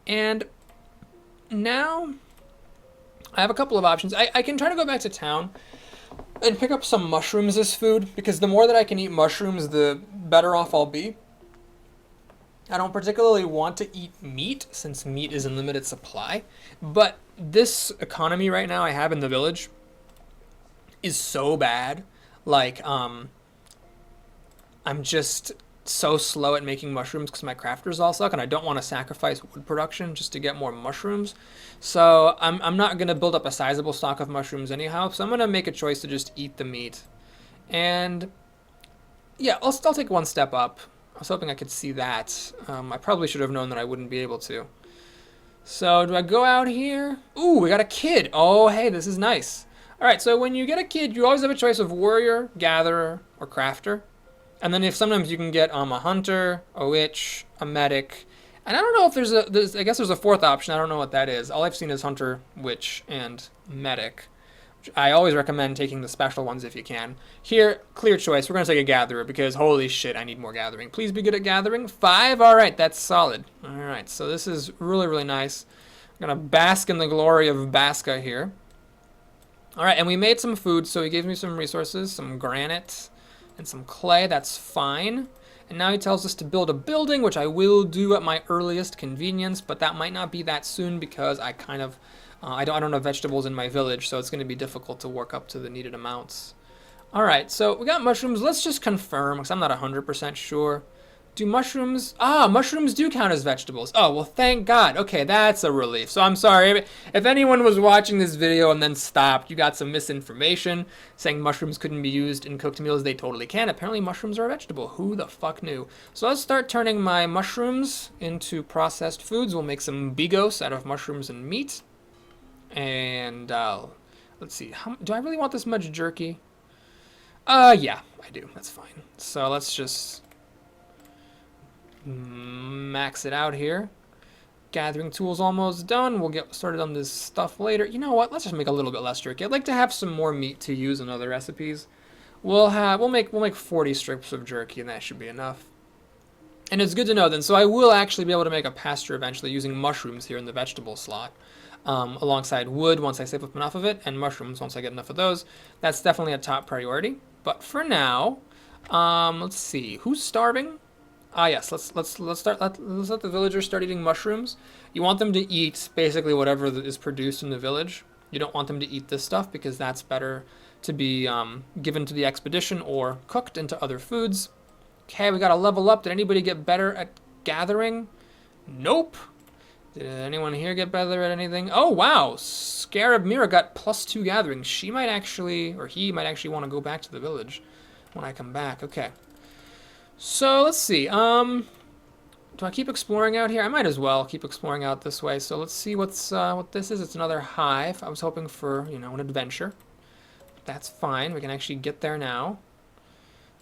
And now I have a couple of options. I can try to go back to town and pick up some mushrooms as food, because the more that I can eat mushrooms, the better off I'll be. I don't particularly want to eat meat since meat is in limited supply, but this economy right now I have in the village is so bad. Like, I'm just so slow at making mushrooms because my crafters all suck, and I don't want to sacrifice wood production just to get more mushrooms. So I'm not going to build up a sizable stock of mushrooms anyhow, so I'm going to make a choice to just eat the meat. And yeah, I'll take one step up. I was hoping I could see that. I probably should have known that I wouldn't be able to. So do I go out here? Ooh, we got a kid. Oh, hey, this is nice. All right, so when you get a kid, you always have a choice of warrior, gatherer, or crafter. And then if sometimes you can get a hunter, a witch, a medic. And I don't know if I guess there's a fourth option. I don't know what that is. All I've seen is hunter, witch, and medic. I always recommend taking the special ones if you can. Here, clear choice. We're going to take a gatherer because holy shit, I need more gathering. Please be good at gathering. 5? All right, that's solid. All right, so this is really, really nice. I'm going to bask in the glory of Baska here. All right, and we made some food, so he gave me some resources, some granite and some clay. That's fine. And now he tells us to build a building, which I will do at my earliest convenience, but that might not be that soon because I kind of... I don't have vegetables in my village, so it's going to be difficult to work up to the needed amounts. Alright, so we got mushrooms. Let's just confirm, because I'm not 100% sure. Do mushrooms... mushrooms do count as vegetables. Oh, well, thank God. Okay, that's a relief. So I'm sorry. If anyone was watching this video and then stopped, you got some misinformation saying mushrooms couldn't be used in cooked meals. They totally can. Apparently, mushrooms are a vegetable. Who the fuck knew? So let's start turning my mushrooms into processed foods. We'll make some bigos out of mushrooms and meat. And let's see. Do I really want this much jerky? Yeah, I do. That's fine. So let's just max it out here. Gathering tools almost done. We'll get started on this stuff later. You know what? Let's just make a little bit less jerky. I'd like to have some more meat to use in other recipes. We'll make 40 strips of jerky, and that should be enough. And it's good to know then. So I will actually be able to make a pasture eventually using mushrooms here in the vegetable slot. Alongside wood once I save up enough of it, and mushrooms once I get enough of those. That's definitely a top priority. But for now, let's see. Who's starving? Yes. Let's let the villagers start eating mushrooms. You want them to eat basically whatever is produced in the village. You don't want them to eat this stuff because that's better to be given to the expedition or cooked into other foods. Okay, we got to level up. Did anybody get better at gathering? Nope. Did anyone here get better at anything? Oh, wow. Scarab Mira got +2 gathering. She might actually, or he might actually want to go back to the village when I come back. Okay. So, let's see. Do I keep exploring out here? I might as well keep exploring out this way. So, let's see what this is. It's another hive. I was hoping for, an adventure. That's fine. We can actually get there now.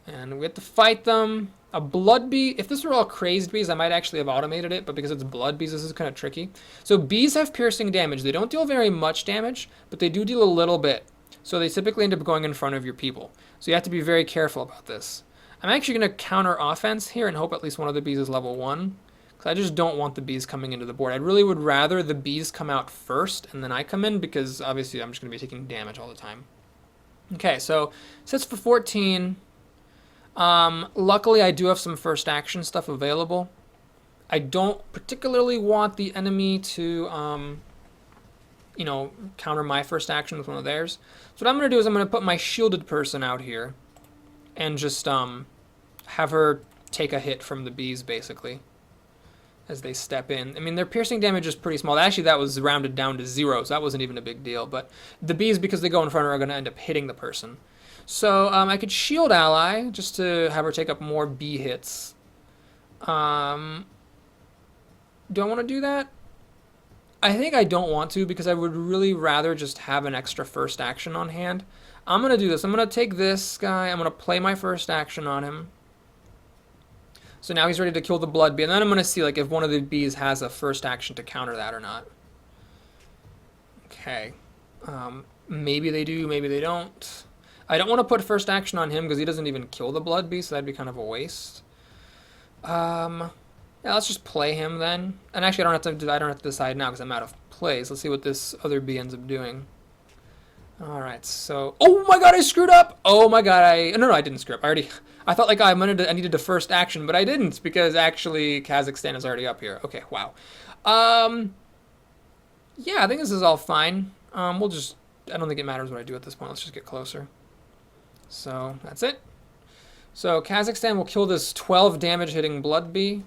And we have to fight them. A blood bee, if this were all crazed bees, I might actually have automated it, but because it's blood bees, this is kind of tricky. So bees have piercing damage. They don't deal very much damage, but they do deal a little bit. So they typically end up going in front of your people. So you have to be very careful about this. I'm actually going to counter offense here and hope at least one of the bees is level 1. Because I just don't want the bees coming into the board. I really would rather the bees come out first and then I come in, because obviously I'm just going to be taking damage all the time. Okay, so sets for 14. Luckily I do have some first action stuff available. I don't particularly want the enemy to, counter my first action with one of theirs. So what I'm going to do is I'm going to put my shielded person out here and just, have her take a hit from the bees, basically, as they step in. I mean, their piercing damage is pretty small. Actually, that was rounded down to 0, so that wasn't even a big deal. But the bees, because they go in front, are going to end up hitting the person. So I could shield ally just to have her take up more bee hits. Do I want to do that? I think I don't want to, because I would really rather just have an extra first action on hand. I'm going to do this. I'm going to take this guy. I'm going to play my first action on him. So now he's ready to kill the blood bee. And then I'm going to see if one of the bees has a first action to counter that or not. Okay. Maybe they do, maybe they don't. I don't want to put first action on him because he doesn't even kill the blood bee, so that'd be kind of a waste. Yeah, let's just play him then. And actually, I don't have to decide now because I'm out of place. Let's see what this other bee ends up doing. Alright, so... Oh my god, I screwed up! Oh my god, No, I didn't screw up. I thought like I needed to first action, but I didn't, because actually Kazakhstan is already up here. Okay, wow. Yeah, I think this is all fine. We'll just... I don't think it matters what I do at this point. Let's just get closer. So, that's it. So, Kazakhstan will kill this 12 damage hitting Blood Bee.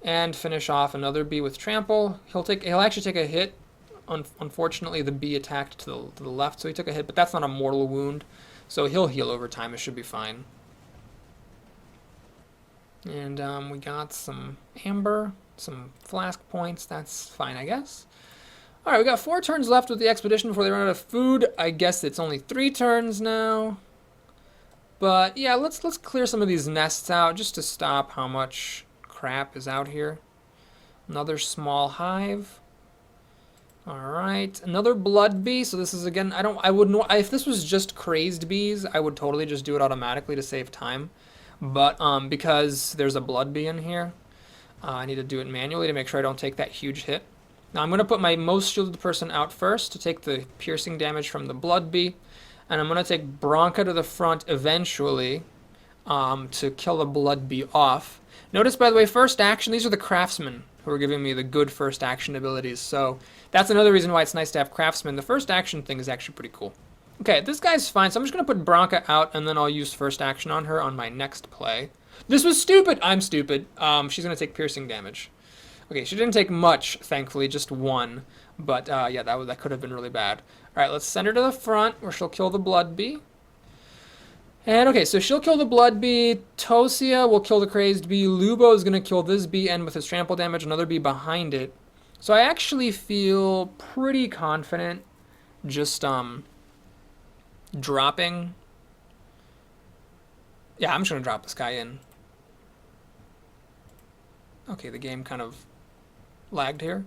And finish off another bee with Trample. He'll actually take a hit. Unfortunately, the bee attacked to the left, so he took a hit, but that's not a mortal wound. So he'll heal over time. It should be fine. And we got some amber, some flask points. That's fine, I guess. All right, we got 4 turns left with the expedition before they run out of food. I guess it's only 3 turns now. But yeah, let's clear some of these nests out just to stop how much crap is out here. Another small hive. All right, another blood bee. So this is again, if this was just crazed bees, I would totally just do it automatically to save time. But because there's a blood bee in here, I need to do it manually to make sure I don't take that huge hit. Now I'm going to put my most shielded person out first to take the piercing damage from the blood bee. And I'm going to take Bronca to the front eventually to kill the blood bee off. Notice, by the way, first action, these are the Craftsmen who are giving me the good first action abilities. So that's another reason why it's nice to have Craftsmen. The first action thing is actually pretty cool. Okay, this guy's fine, so I'm just going to put Bronca out, and then I'll use first action on her on my next play. This was stupid! I'm stupid. She's going to take piercing damage. Okay, she didn't take much, thankfully, just 1. But yeah, that could have been really bad. All right, let's send her to the front where she'll kill the blood bee. And okay, so she'll kill the blood bee. Tosia will kill the crazed bee. Lubo is going to kill this bee and with his trample damage, another bee behind it. So I actually feel pretty confident just dropping. Yeah, I'm just going to drop this guy in. Okay, the game kind of lagged here.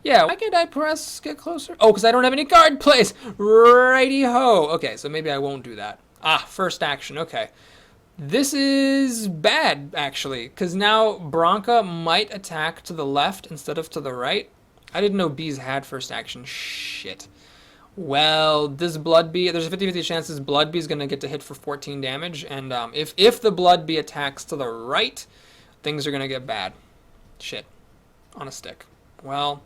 Yeah, why can't I press get closer? Oh, because I don't have any card plays. Righty-ho. Okay, so maybe I won't do that. Ah, first action. Okay. This is bad, actually, because now Bronca might attack to the left instead of to the right. I didn't know bees had first action. Shit. Well, this blood bee, there's a 50-50 chance this blood bee is going to get to hit for 14 damage, and if the blood bee attacks to the right, things are going to get bad. Shit. On a stick. Well,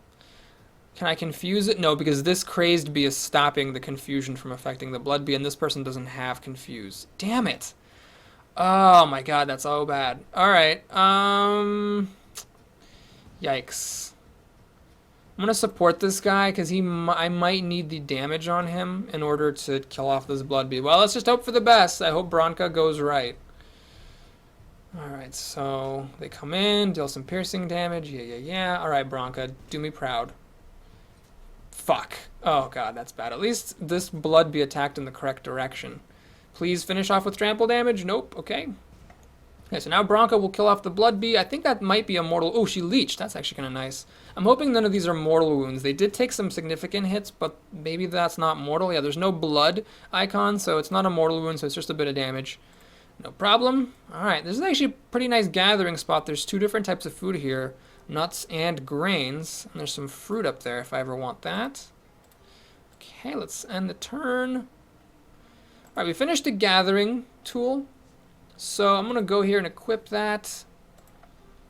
can I confuse it? No, because this crazed bee is stopping the confusion from affecting the blood bee, and this person doesn't have confuse. Damn it! Oh my god, that's so bad. Alright, yikes. I'm gonna support this guy, because I might need the damage on him in order to kill off this blood bee. Well, let's just hope for the best. I hope Bronca goes right. Alright, so they come in, deal some piercing damage. Yeah. Alright, Bronca, do me proud. Fuck. Oh god, that's bad. At least this blood bee attacked in the correct direction. Please finish off with trample damage. Nope. Okay. Okay, so now Bronca will kill off the blood bee. I think that might be a mortal... Oh, she leeched. That's actually kind of nice. I'm hoping none of these are mortal wounds. They did take some significant hits, but maybe that's not mortal. Yeah, there's no blood icon, so it's not a mortal wound, so it's just a bit of damage. No problem. Alright, this is actually a pretty nice gathering spot. There's 2 different types of food here. Nuts and grains. And there's some fruit up there if I ever want that. Okay, let's end the turn. Alright, we finished the gathering tool. So I'm going to go here and equip that.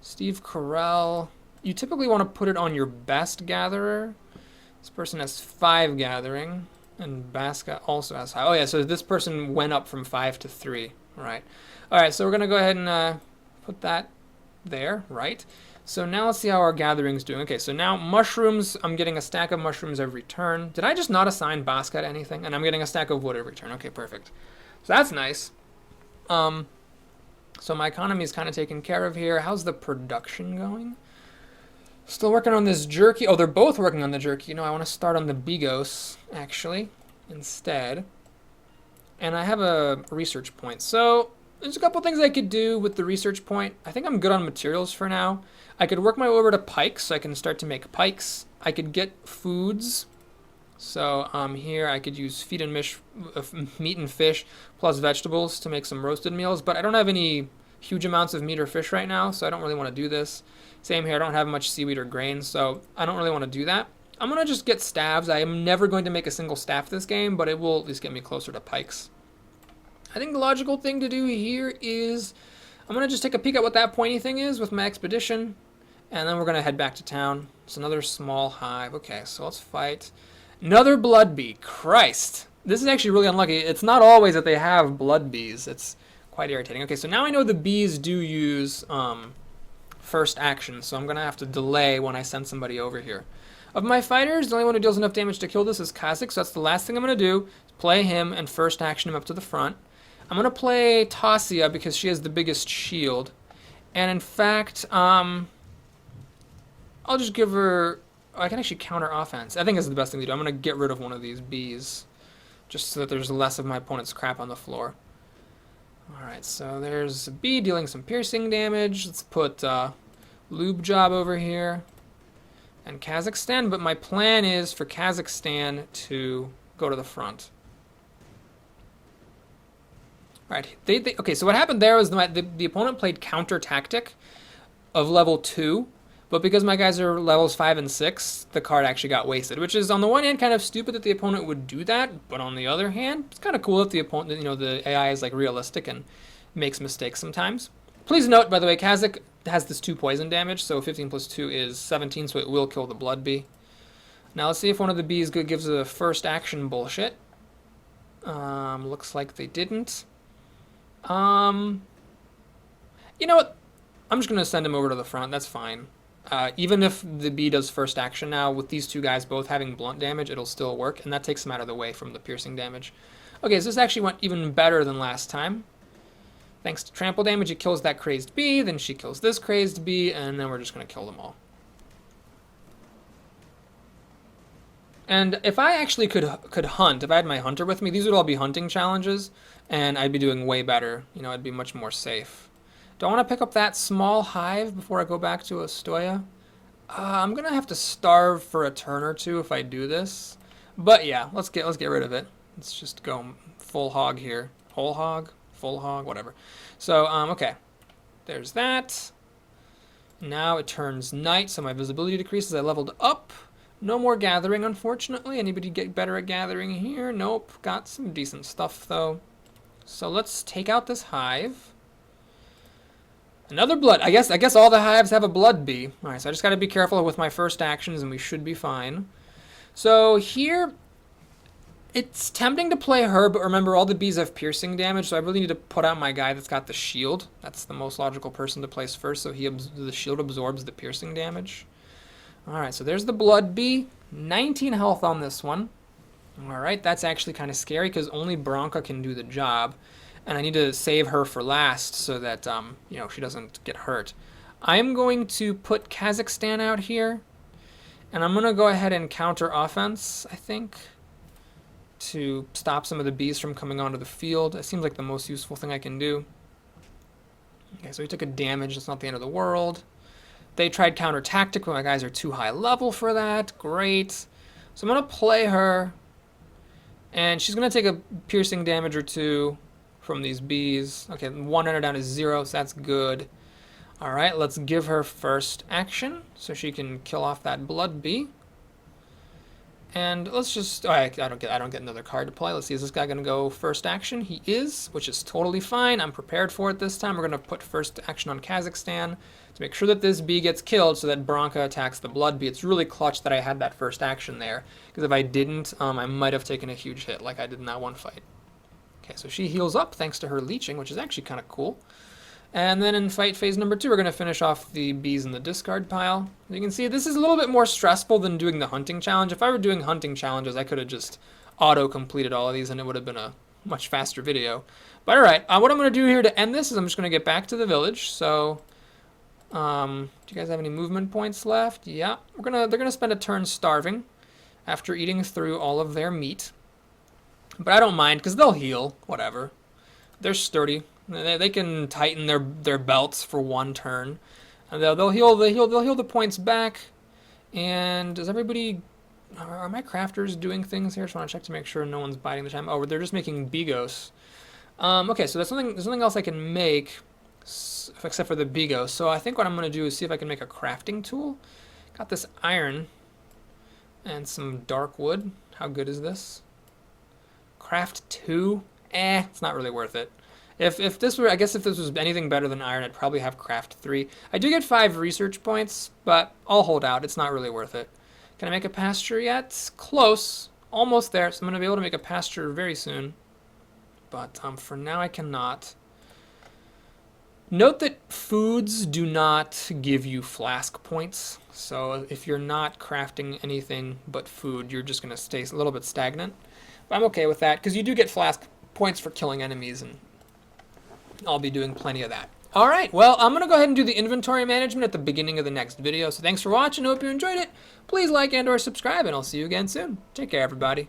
Steve Carell. You typically want to put it on your best gatherer. This person has 5 gathering. And Baska also has 5. Oh yeah, so this person went up from 5 to 3. Right. Alright, so we're going to go ahead and put that there, right? So now let's see how our gathering's doing. Okay, so now mushrooms, I'm getting a stack of mushrooms every turn. Did I just not assign Baska to anything? And I'm getting a stack of wood every turn. Okay, perfect. So that's nice. So my economy is kind of taken care of here. How's the production going? Still working on this jerky. Oh, they're both working on the jerky. No, I want to start on the Bigos, actually, instead. And I have a research point. So there's a couple things I could do with the research point. I think I'm good on materials for now. I could work my way over to pikes, so I can start to make pikes. I could get foods. So here I could use meat and fish plus vegetables to make some roasted meals. But I don't have any huge amounts of meat or fish right now, so I don't really want to do this. Same here, I don't have much seaweed or grains, so I don't really want to do that. I'm going to just get staves. I am never going to make a single staff this game, but it will at least get me closer to pikes. I think the logical thing to do here is I'm going to just take a peek at what that pointy thing is with my expedition, and then we're going to head back to town. It's another small hive. Okay, so let's fight. Another blood bee. Christ. This is actually really unlucky. It's not always that they have blood bees. It's quite irritating. Okay, so now I know the bees do use first action, so I'm going to have to delay when I send somebody over here. Of my fighters, the only one who deals enough damage to kill this is Kha'Zix, so that's the last thing I'm going to do. Play him and first action him up to the front. I'm going to play Thea because she has the biggest shield. And in fact, I'll just give her... I can actually counter offense. I think this is the best thing to do. I'm going to get rid of one of these bees, just so that there's less of my opponent's crap on the floor. Alright, so there's a bee dealing some piercing damage. Let's put Lube Job over here. And Kazakhstan, but my plan is for Kazakhstan to go to the front. Alright, okay, so what happened there was the opponent played counter tactic of level 2, but because my guys are levels 5 and 6, the card actually got wasted, which is on the one hand kind of stupid that the opponent would do that, but on the other hand, it's kind of cool that the opponent, you know, the AI is like realistic and makes mistakes sometimes. Please note, by the way, Kha'Zix has this 2 poison damage, so 15 plus 2 is 17, so it will kill the blood bee. Now let's see if one of the bees gives a first action bullshit. Looks like they didn't. You know what? I'm just going to send him over to the front. That's fine. Even if the bee does first action now, with these 2 guys both having blunt damage, it'll still work, and that takes them out of the way from the piercing damage. Okay, so this actually went even better than last time. Thanks to trample damage, it kills that crazed bee, then she kills this crazed bee, and then we're just going to kill them all. And if I actually could hunt, if I had my hunter with me, these would all be hunting challenges, and I'd be doing way better. You know, I'd be much more safe. Do I want to pick up that small hive before I go back to Astoya? I'm going to have to starve for a turn or 2 if I do this. But yeah, let's get rid of it. Let's just go full hog here. Whole hog? Full hog, whatever. So, okay. There's that. Now it turns night, so my visibility decreases. I leveled up. No more gathering, unfortunately. Anybody get better at gathering here? Nope. Got some decent stuff, though. So let's take out this hive. Another blood. I guess all the hives have a blood bee. All right, so I just got to be careful with my first actions, and we should be fine. So here... it's tempting to play her, but remember, all the bees have piercing damage, so I really need to put out my guy that's got the shield. That's the most logical person to place first, so the shield absorbs the piercing damage. Alright, so there's the blood bee. 19 health on this one. Alright, that's actually kind of scary, because only Bronca can do the job. And I need to save her for last, so that, you know, she doesn't get hurt. I'm going to put Kazakhstan out here, and I'm going to go ahead and counter offense, I think, to stop some of the bees from coming onto the field. It seems like the most useful thing I can do. Okay, so he took a damage. It's not the end of the world. They tried counter tactic, but my guys are too high level for that. Great. So I'm going to play her, and she's going to take a piercing damage or 2 from these bees. Okay, 100 down to 0, so that's good. All right, let's give her first action so she can kill off that blood bee. And let's just... I don't get another card to play. Let's see, is this guy going to go first action? He is, which is totally fine. I'm prepared for it this time. We're going to put first action on Kazakhstan to make sure that this bee gets killed so that Bronca attacks the blood bee. It's really clutch that I had that first action there, because if I didn't, I might have taken a huge hit like I did in that one fight. Okay, so she heals up thanks to her leeching, which is actually kind of cool. And then in fight phase number 2, we're going to finish off the bees in the discard pile. You can see this is a little bit more stressful than doing the hunting challenge. If I were doing hunting challenges, I could have just auto-completed all of these and it would have been a much faster video. But alright, what I'm going to do here to end this is I'm just going to get back to the village. So, do you guys have any movement points left? Yeah, they're going to spend a turn starving after eating through all of their meat. But I don't mind, because they'll heal, whatever. They're sturdy. They can tighten their belts for 1 turn, and they'll heal the points back. And does everybody? Are my crafters doing things here? I just want to check to make sure no one's biding the time. Oh, they're just making bigos. Okay, so there's something else I can make, except for the bigos. So I think what I'm going to do is see if I can make a crafting tool. Got this iron. And some dark wood. How good is this? Craft 2? It's not really worth it. If this were, I guess if this was anything better than iron, I'd probably have craft 3. I do get 5 research points, but I'll hold out. It's not really worth it. Can I make a pasture yet? Close. Almost there, so I'm going to be able to make a pasture very soon. But for now, I cannot. Note that foods do not give you flask points. So if you're not crafting anything but food, you're just going to stay a little bit stagnant. But I'm okay with that, because you do get flask points for killing enemies, and I'll be doing plenty of that. All right, well, I'm going to go ahead and do the inventory management at the beginning of the next video. So thanks for watching. I hope you enjoyed it. Please like and or subscribe, and I'll see you again soon. Take care, everybody.